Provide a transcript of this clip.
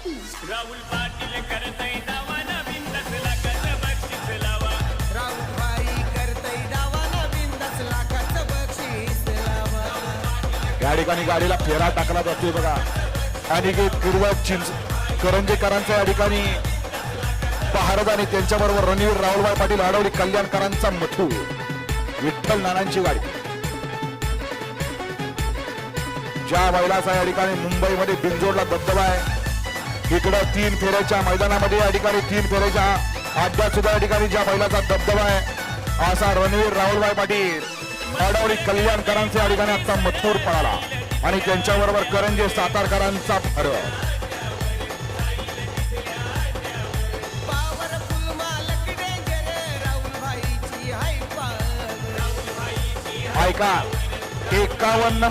राहुल पाटील करतय दावा नवीन 10 लाखाचं बक्षीस लावा. राहुल भाई करतय डावा नवीन 10 लाखाचं बक्षीस लावा. या ठिकाणी गाडीला फेरा टाकला जातोय बघा. अनिकेत पूर्वक करंजेकरांचा या ठिकाणी पहारद आणि त्यांच्याबरोबर रणवीर राहुलभाई पाटील आडवली कल्याणकरांचा मथू विठ्ठल नानांची गाडी. ज्या बैलाचा या ठिकाणी मुंबईमध्ये बिनजोडला दबदबा आहे, इकडं 3 फेऱ्याच्या मैदानामध्ये या ठिकाणी 3 फेऱ्याच्या अड्ड्यात सुद्धा या ठिकाणी ज्या बैलाचा दबदबा आहे असा रणवीर राहुलभाई पाटील आडवली कल्याणकरांचा या ठिकाणी आजचा मथूर पळाला आणि त्यांच्याबरोबर करंजे सातारकरांचा फरक. पावरफुल मालक डेंजर राहुल भाईची हाय पावर. ऐका 51